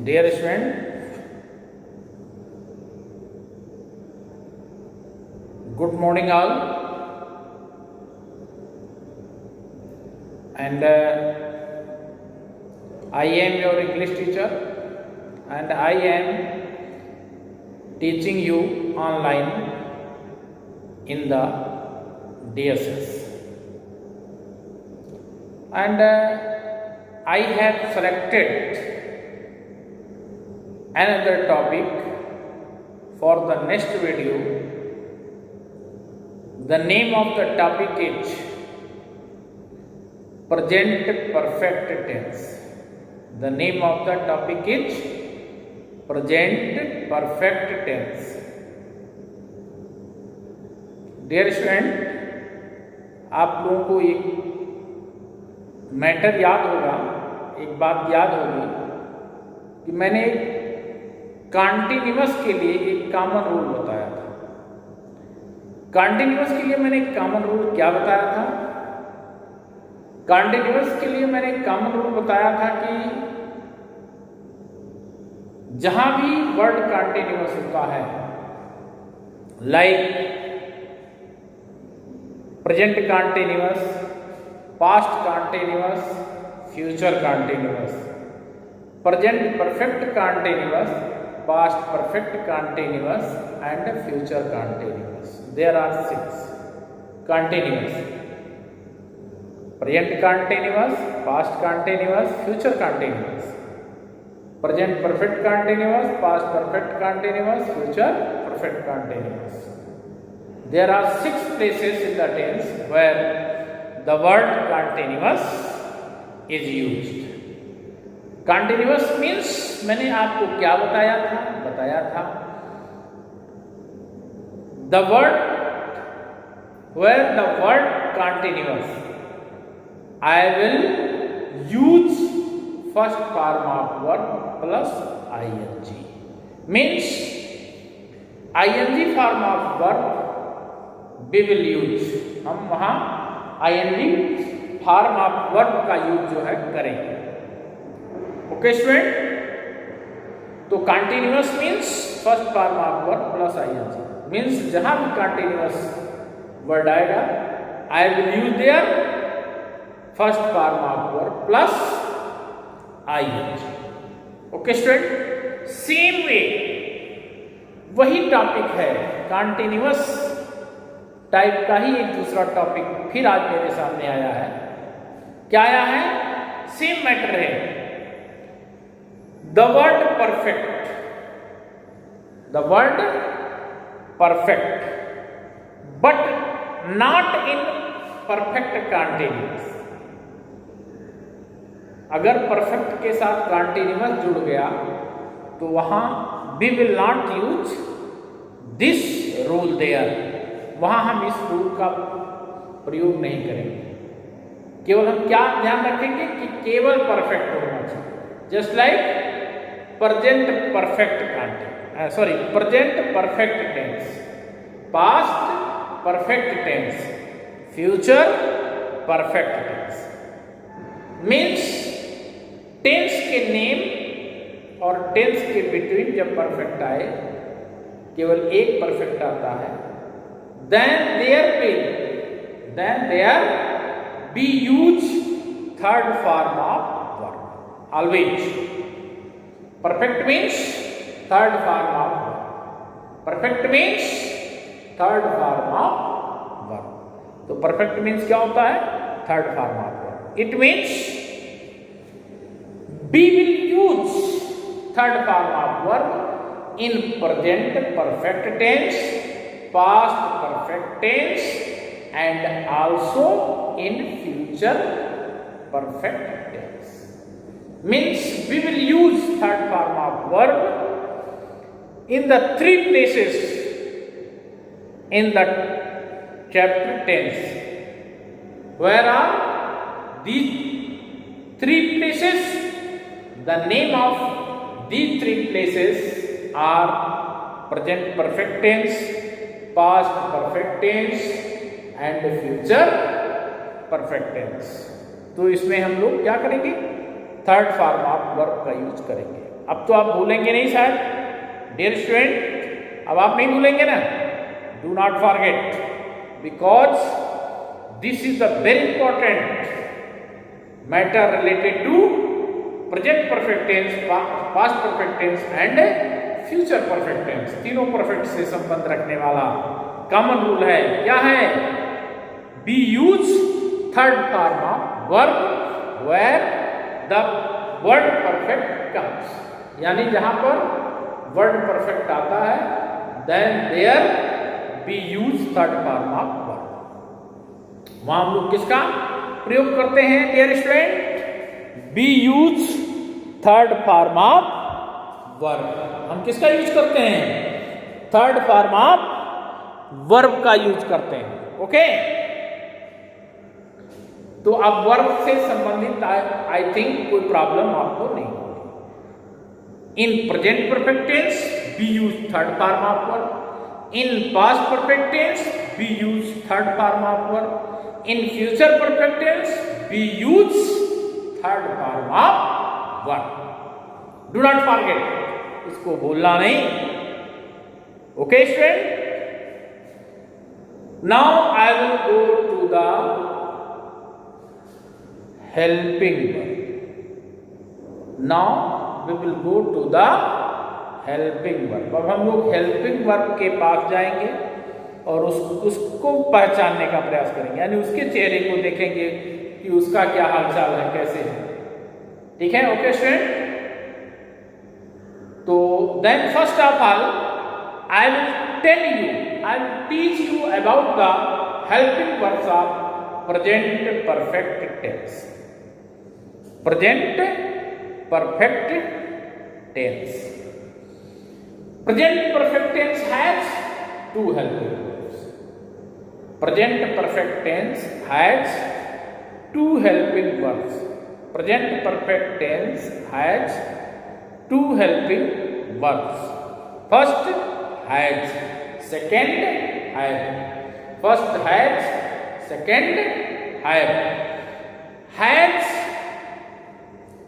Dear student, good morning all, and I am your English teacher, and I am teaching you online in the DSS, and I have selected another topic for the next video. The name of the topic is present perfect tense. The name of the topic is present perfect tense. Dear student, आप लोगों को एक matter याद होगा, एक बात याद होगी कि मैंने कॉन्टिन्यूअस के लिए एक कॉमन रूल बताया था। कॉन्टिन्यूअस के लिए मैंने एक कॉमन रूल क्या बताया था? कॉन्टिन्यूअस के लिए मैंने एक कॉमन रूल बताया था कि जहां भी वर्ड कॉन्टिन्यूअस होता है, like present continuous, past continuous, future continuous, present perfect continuous, past perfect continuous and future continuous. There are 6 continuous: present continuous, past continuous, future continuous, present perfect continuous, past perfect continuous, future perfect continuous. There are 6 places in the tense where the word continuous is used. Continuous means मैंने आपको क्या बताया था the word where the word continuous I will use first form of verb plus ing means ing form of verb we will use. हम वहां ing form of verb का use जो है करेंगे. ओके स्टूडेंट, तो continuous means first form of verb plus ING means जहां भी continuous word आएगा I will use there first form of verb plus ING. Okay student, same way वही topic है, कंटिन्यूअस टाइप का ही एक दूसरा टॉपिक फिर आज मेरे सामने आया है. क्या आया है? सेम मैटर है. The word perfect, but not in perfect continuous. अगर perfect के साथ continuous जुड़ गया तो वहां we will not use this rule there. वहां हम इस रूल का प्रयोग नहीं करेंगे. केवल हम क्या ध्यान रखेंगे कि केवल perfect होना चाहिए. Just like present perfect tense, past perfect tense, future perfect tense. Means tense के नेम और tense के बिटवीन जब perfect आए, केवल एक perfect आता है, then there be used third form of verb. Always perfect means third form of verb. Perfect means third form of verb. तो perfect means क्या होता है? Third form of verb. It means we will use third form of verb in present perfect tense, past perfect tense, and also in future perfect tense. Means we will use third form of verb in the 3 places in the chapter tense. Where are these 3 places? The name of these 3 places are present perfect tense, past perfect tense, and future perfect tense. तो इसमें हम लोग क्या करेंगे? Third form of verb का use करेंगे. अब तो आप भूलेंगे नहीं शायद डियर स्टूडेंट, अब आप नहीं भूलेंगे ना। Do not forget because this is the very important matter related to present perfect tense, past perfect tense and future perfect tense. तीनों परफेक्ट से संबंध रखने वाला कॉमन रूल है। क्या है? We use third form of verb where the word perfect comes, यानी जहां पर वर्ड परफेक्ट आता है then there we use third form of verb. वहां हम लोग किसका प्रयोग करते हैं dear student? We use third form of verb. हम किसका यूज करते हैं? थर्ड फॉर्म ऑफ वर्ब का यूज करते हैं। ओके, तो अब वर्ब से संबंधित आई थिंक कोई प्रॉब्लम आपको नहीं होगी। In present perfect tense we use third form of verb, in past perfect tense we use third form of verb, in future perfect tense we use third form of verb. Do not forget, इसको भूलना नहीं। Okay student, now I will go to the helping verb. Now we will go to the helping verb. अब हम लोग helping verb के पास जाएंगे और उसको पहचानने का प्रयास करेंगे, यानी उसके चेहरे को देखेंगे कि उसका क्या हालचाल है, कैसे है। ठीक है? ओके स्टूडेंट, तो then first of all I will tell you, I will teach you about the helping verbs of present perfect tense. Present perfect tense. Present perfect tense has two helping verbs. Present perfect tense has two helping verbs. Present perfect tense has two helping verbs. First has, second have. First has, second have. Has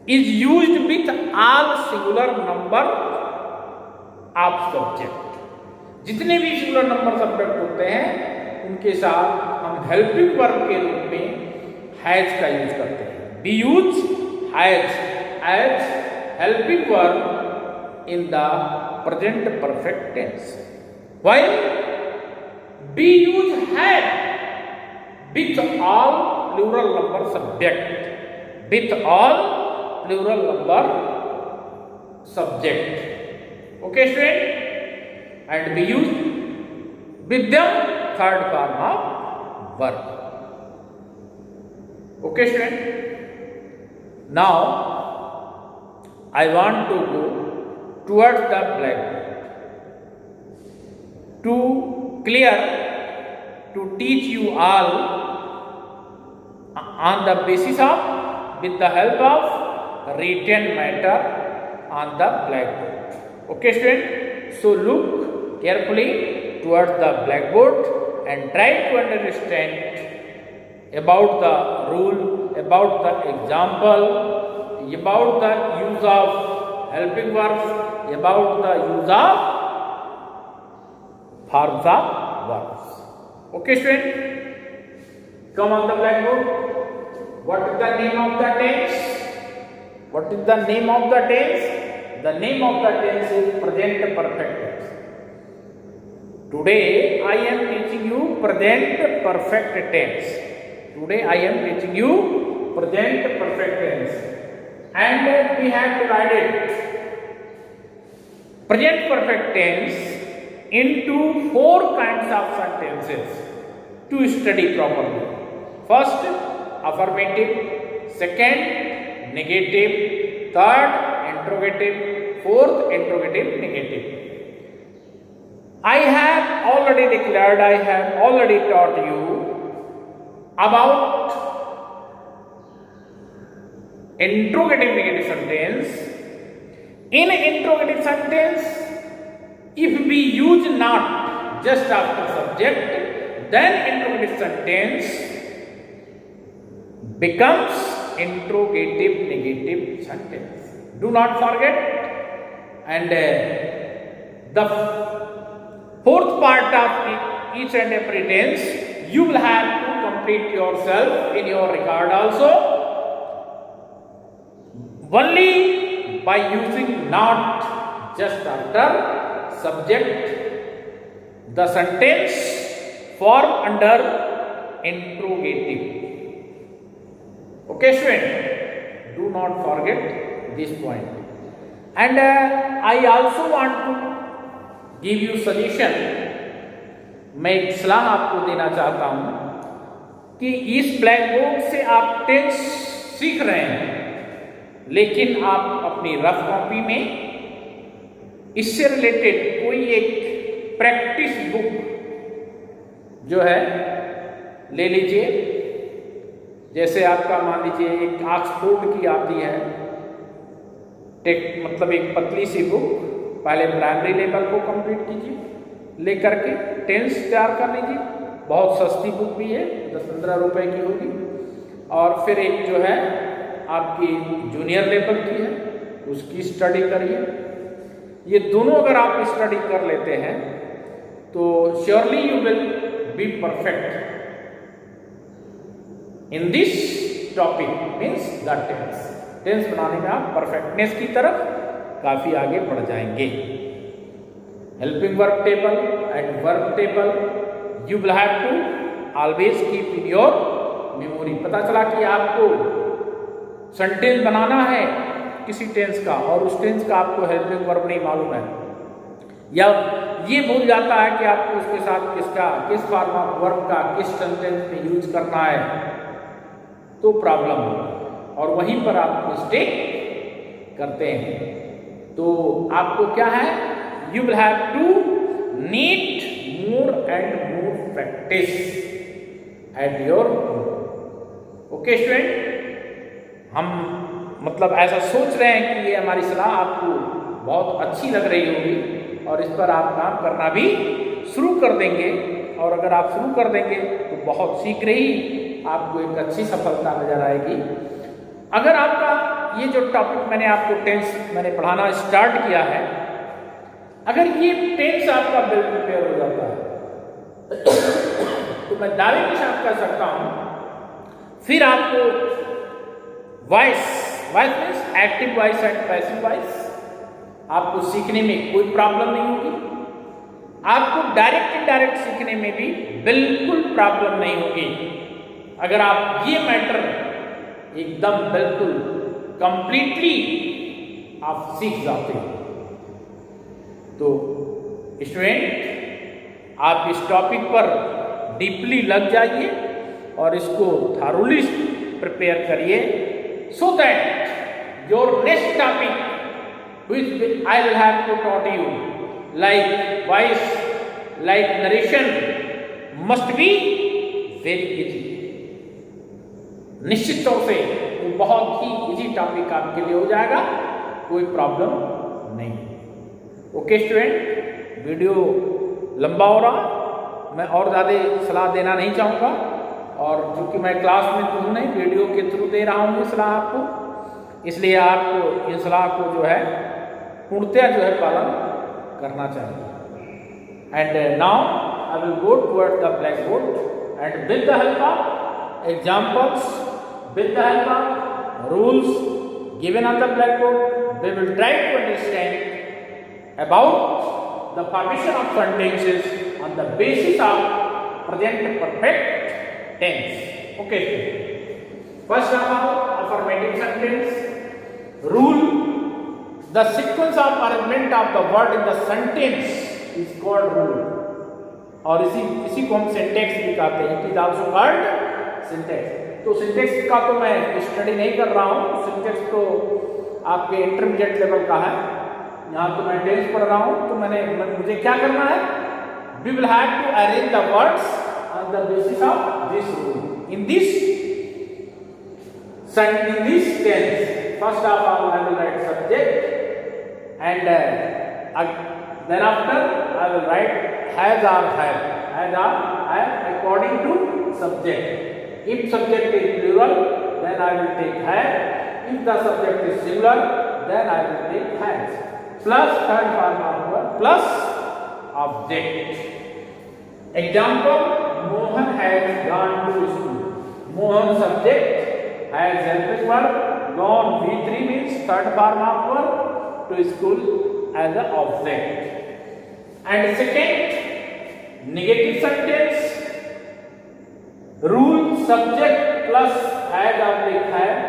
is used with all singular number of subject. जितने भी singular number subject होते हैं उनके साथ हम helping verb के रूप में हैज का यूज करते हैं। We use has as helping verb in the present perfect tense, while we use had with all plural number subject, with all plural number subject. Okay student, and we use with them third form of verb. Okay student, now I want to go towards the blackboard to clear, to teach you all on the basis of, with the help of written matter on the blackboard. Okay student, so look carefully towards the blackboard and try to understand about the rule, about the example, about the use of helping verbs, about the use of forms of verbs. Okay student, come on the blackboard. What is the name of the tense? What is the name of the tense? The name of the tense is present perfect tense. Today I am teaching you present perfect tense. Today I am teaching you present perfect tense, and we have divided present perfect tense into 4 kinds of sentences to study properly. First, affirmative, second, negative, third, interrogative, fourth, interrogative, negative. I have already declared, I have already taught you about interrogative negative sentence. In interrogative sentence, if we use not just after subject, then interrogative sentence becomes interrogative negative sentence. Do not forget, And the fourth part of each and every tense, you will have to complete yourself in your record also, only by using not just after subject the sentence form under interrogative. Okay student, do not forget this point. And I also want to give you suggestion. मैं एक सलाह आपको देना चाहता हूं कि इस black board से आप टेंस सीख रहे हैं, लेकिन आप अपनी रफ कॉपी में इससे रिलेटेड कोई एक प्रैक्टिस बुक जो है ले लीजिए। जैसे आपका मान लीजिए एक ऑक्सफोर्ड की आती है मतलब एक पतली सी बुक, पहले प्राइमरी लेवल को कंप्लीट कीजिए, लेकर के टेंस तैयार कर लीजिए। बहुत सस्ती बुक भी है, 10-15 रुपए की होगी। और फिर एक जो है आपकी जूनियर लेवल की है, उसकी स्टडी करिए। ये दोनों अगर आप स्टडी कर लेते हैं तो surely you will be perfect in this topic, means the tense. Tense बनाने में आप परफेक्टनेस की तरफ काफी आगे बढ़ जाएंगे। Helping verb table and verb table you will have to always keep in your memory. पता चला कि आपको सेंटेंस बनाना है किसी टेंस का और उस टेंस का आपको हेल्पिंग वर्ब नहीं मालूम है, या ये भूल जाता है कि आपको उसके साथ किस फॉर्म ऑफ वर्ब का किस सेंटेंस में यूज करना है, तो प्रॉब्लम हो और वहीं पर आप मिस्टेक करते हैं। तो आपको क्या है, you will have to need more and more practice at your. Okay student, हम मतलब ऐसा सोच रहे हैं कि ये हमारी सलाह आपको बहुत अच्छी लग रही होगी और इस पर आप काम करना भी शुरू कर देंगे। और अगर आप शुरू कर देंगे तो बहुत शीघ्र ही आपको एक अच्छी सफलता नजर आएगी। अगर आपका ये जो टॉपिक मैंने आपको टेंस मैंने पढ़ाना स्टार्ट किया है, अगर ये टेंस आपका बिल प्रिपेयर हो जाता है तो मैं दावे के साथ कह सकता हूं फिर आपको voice means active voice and passive voice आपको सीखने में कोई प्रॉब्लम नहीं होगी। आपको डायरेक्ट इनडायरेक्ट सीखने में भी बिल्कुल प्रॉब्लम नहीं होगी अगर आप ये मैटर एकदम बिल्कुल कंप्लीटली आप सीख जाते हैं। तो स्टूडेंट, आप इस टॉपिक पर डीपली लग जाइए और इसको थारोली प्रिपेयर करिए, so that your next topic which I will have to taught you like voice, like narration must be very easy। निश्चित तौर से वो बहुत ही इजी टॉपिक आपके लिए हो जाएगा, कोई प्रॉब्लम नहीं। ओके स्टूडेंट, वीडियो लंबा हो रहा, मैं और ज़्यादा सलाह देना नहीं चाहूँगा और चूंकि मैं क्लास में तो हूँ नहीं, वीडियो के थ्रू दे रहा हूँ ये सलाह आपको, इसलिए आपको इन सलाह को जो है पूर्णतः जो है पालन करना चाहिए। And now I will go towards the black board and with the help of examples, with the help of rules given on the blackboard, we will try to understand about the formation of sentences on the basis of present perfect tense. Okay. First of all, affirmative sentence. Rule: the sequence of arrangement of the word in the sentence is called rule. और इसी को हम syntax भी कहते हैं। It is also called syntax. तो syntax का तो मैं स्टडी नहीं कर रहा हूँ, सिंटैक्स तो आपके इंटरमीडिएट लेवल का है, यहाँ तो मैं टेंस पढ़ रहा हूँ। तो मुझे क्या करना है, we will have to arrange the words on the basis of this rule in this tense. First of all, I will write subject and then after I will write has or have according to subject. If subject is plural, then I will take have. If the subject is singular, then I will take has. plus third form of verb plus object. Example, Mohan has gone to school. Mohan subject has helping verb, gone V3 means third form of verb, to school as an object. And second, negative sentence, rule subject plus has object have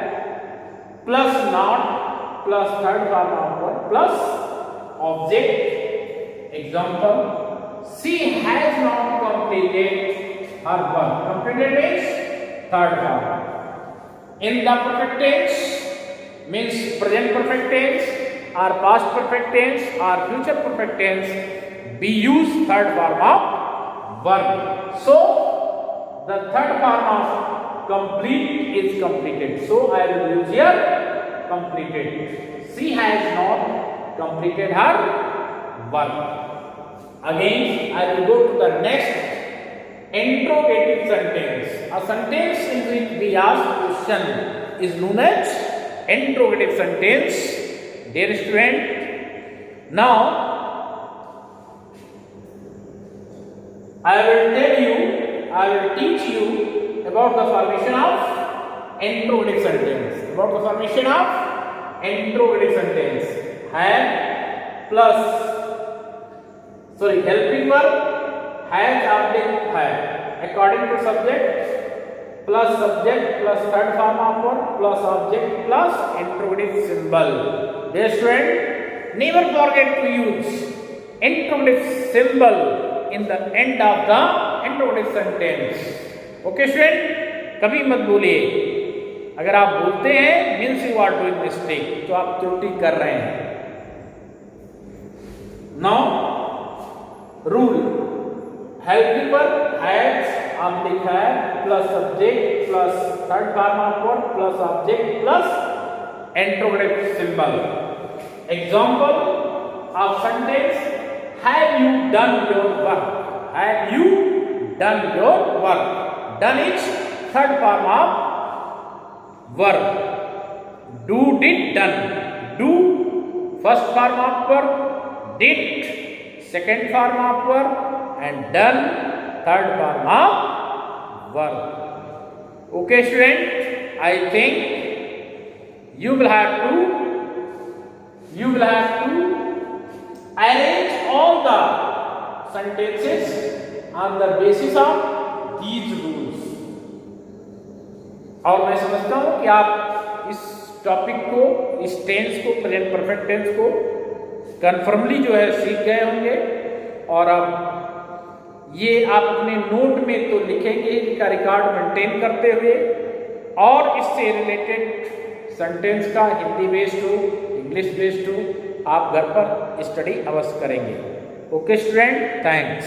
plus not plus third form of verb plus object. Example, she has not completed her work. Completed means third form. In the perfect tense means present perfect tense or past perfect tense or future perfect tense, we use third form of verb. So the third form of complete is completed. So I will use here completed. She has not completed her work. Again, I will go to the next interrogative sentence. A sentence in which we ask question is known as interrogative sentence. Dear student, now I will teach you about the formation of interrogative sentence. About the formation of interrogative sentence. Have plus helping verb, has object have. According to subject plus subject plus third form of verb plus object plus interrogative symbol. Dear student, never forget to use interrogative symbol in the end of the interrogative sentence. Okay student, कभी मत भूलिए. अगर आप बोलते हैं means you are doing mistake, तो आप त्रुटि कर रहे हैं. Now rule, helping verb has object have plus subject plus third form of verb plus object plus interrogative symbol. Example of sentence, have you done your work? Have you done your work? Done is third form of verb. Do, did, done. Do first form of verb, did second form of verb, and done third form of verb. Okay student, I think you will have to arrange all the sentences on the basis of these rules. और मैं समझता हूं कि आप इस topic को, इस tense को, प्रेजेंट परफेक्ट टेंस को कन्फर्मली जो है सीख गए होंगे. और अब ये आप अपने नोट में तो लिखेंगे, इनका रिकॉर्ड मेंटेन करते हुए, और इससे रिलेटेड सेंटेंस का हिंदी बेस्ड हो, इंग्लिश बेस्ड हो, आप घर पर स्टडी अवश्य करेंगे. Okay student, thanks.